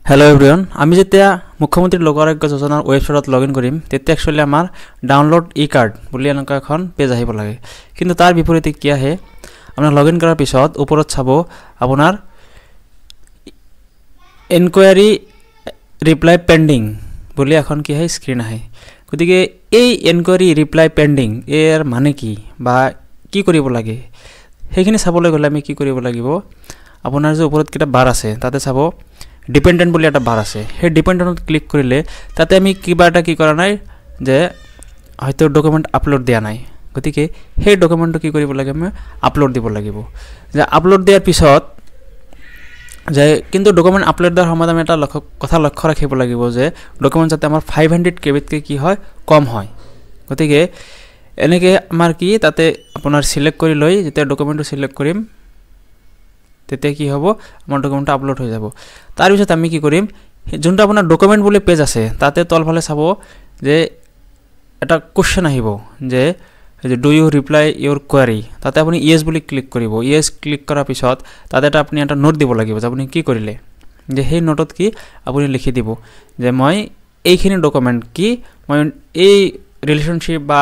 hello everyone आमी जेतिया मुख्यमंत्री लोक आरोग्य योजनार वेबसाइट लगइन करिम तेतिया एक्चुअली आमार डाउनलोड इ कार्ड बुली एनका एखन पेज आहिब लागे किन्तु तार विपरीते कि आहे आपनार लगइन करार पिছত उपरत चाबो आपनार इनक्वायरी रिप्लाई पेंडिंग बुली एखन कि आहे स्क्रीन आहे गतिके এই इनक्वायरी रिप्लाई पेंडिंग एर माने कि बा कि करिब लागे हेखिनि चाबले गले आमी कि करिब লাগিব आपनार जे उपरत किटा बार आछे ताते चाबो डिपेंडेंट बोली एक बार आछे हे डिपेंडेंट क्लिक करिले ताते आमी किबा एटा कि करा नाइ जे हयतो डकुमेंट आपलोड दिया नाइ गतिके हे डकुमेंट कि करिब लागे आमी आपलोड दिब लागिब जे आपलोड दियार पिছত जे किन्तु डकुमेंट आपलोड दियार समय आमी एटा कथा लक्ष्य राखिब लागिब जे डकुमेंट जाते आमार 500 केबित के कि হয় कम হয় गतिके एनेके आमार कि ताते आपनार सिलेक्ट करि लई जेते डकुमेंट सिलेक्ट करिम तेते कि हबो आमार डकुमेंट आपलोड हो जाबो तार पिছত आमी कि करिम जोनटा आपनार डकुमेंट बोले पेज आछे ताते तलफाले चाबो जे एटा क्वेश्चन आहिबो जे do you reply your query ताते आपुनि येस बोली क्लिक करिबो येस क्लिक करार पिছত ताते एटा आपुनि एटा नोट दिबो लागिबो जे आपुनि कि करिले जे हे नोटत कि आपुनि लिखि दिबो जे মই এইখিনি डकुमेंट कि মই এই रिलेशनशिप बा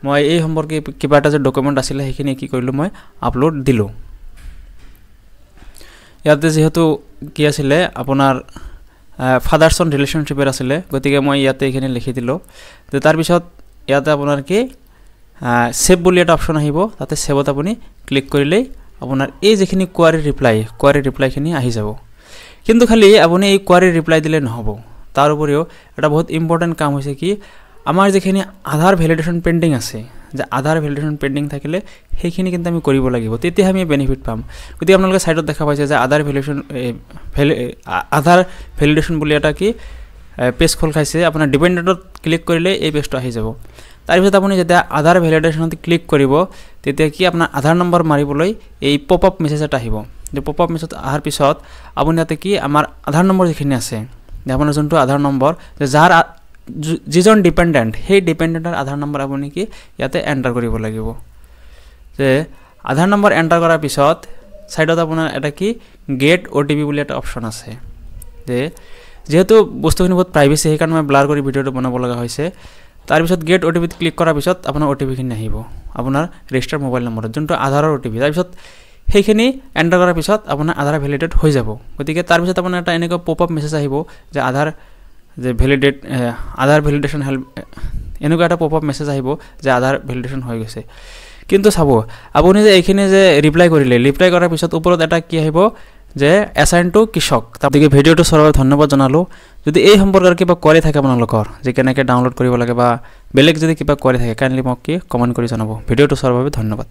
মই এই সম্পর্কে কিবা এটা যে ডকুমেন্ট আছিল হেখিনি কি কৰিলো মই আপলোড দিলো ইয়াতে যেহেতু কি আছিল আপোনাৰ ফাদাৰ সন ৰিলেশনশিপৰ আছিল গতিকে মই ইয়াতে এখানে লিখি দিলো তে তাৰ পিছত ইয়াতে আপোনাৰ কি সেভ বুলি এটা অপচন আহিব তাতে সেভত আপুনি ক্লিক কৰিলে আপোনাৰ এই যেখিনি কোৱাৰি ৰিপ্লাই খিনি আহি যাব কিন্তু খালি আপুনি এই কোৱাৰি ৰিপ্লাই দিলে নহব তাৰ উপৰিও এটা বহুত ইম্পৰ্টেন্ট কাম হৈছে কি আমাৰ যেখিনি আধাৰ ভ্যালিডেশন পেন্ডিং আছে যে আধাৰ ভ্যালিডেশন পেন্ডিং থাকিলে হেখিনি কিন্তু আমি কৰিব লাগিব তেতিয়া আমি বেনিফিট পাম গতি আপোনালোকে সাইডত দেখা পাইছে যে আধাৰ ভ্যালিডেশন বুলি এটা কি পেজ খোল খাইছে আপোনাৰ ডিপেন্ডেন্টত ক্লিক কৰিলে এই পেজটো আহি যাব তাৰ পিছত আপুনি যেতিয়া আধাৰ ভ্যালিডেশনত ক্লিক কৰিব তেতিয়া কি আপোনাৰ আধাৰ নম্বৰ মাৰিবলৈ এই পপ আপ মেছেজ এটা আহিব যে পপ আপ মেছেজ আহাৰ পিছত আপুনি ইয়াতে কি আমাৰ আধাৰ নম্বৰ যিখিনি আছে যে আপোনাৰ যোনটো আধাৰ নম্বৰ যে যাৰ যিজন ডিপেন্ডেন্ট সেই ডিপেন্ডেন্টৰ আধাৰ নম্বৰ আপুনি কি ইয়াতে এন্টাৰ কৰিব লাগিব যে আধাৰ নম্বৰ এন্টাৰ কৰাৰ পিছত সাইডত আপোনাৰ এটা কি গেট ওটিপি বুলি এটা অপচন আছে যে যেহেতু বস্তুখিনি বহুত প্ৰাইভেসি সেই কাৰণে মই ব্লাৰ কৰি ভিডিওটো বনাব লগা হৈছে তাৰ পিছত গেট ওটিপি ক্লিক কৰাৰ পিছত আপোনাৰ ওটিপি খিনি আহিব আপোনাৰ ৰেজিষ্টাৰ মোবাইল নম্বৰত যোনটো আধাৰৰ ওটিপি তাৰ পিছত হেখিনি এন্টাৰ কৰাৰ পিছত আপোনাৰ আধাৰ ভ্যালিডেট হৈ যাব গতিকে তাৰ পিছত আপোনাৰ এটা এনেকৈ পপ আপ মেছেজ আহিব যে আধাৰ যে ভ্যালিডেট আধাৰ ভ্যালিডেশন হেল্প এনেকুৱা এটা পপ আপ মেছেজ আহিব যে আধাৰ ভ্যালিডেশন হৈ গৈছে কিন্তু চাবো আপুনি যে এইখিনি যে ৰিপ্লাই কৰিলে ৰিপ্লাই কৰাৰ পিছত ওপৰত এটা কি আহিব যে অ্যাসাইন টু কৃষক তাপদিকে ভিডিওটো চৰাৰ ধন্যবাদ জনালো যদি এই সম্পৰ্কৰ কিবা কোৱাৰি থাকে আপোনালোকৰ যে কেনেকৈ ডাউনলোড কৰিব লাগে বা বেলেগ যদি কিবা কোৱাৰি থাকে কাইন্ডলি মোক কি কমেন্ট কৰি জনাব ভিডিওটো চৰাৰ বাবে ধন্যবাদ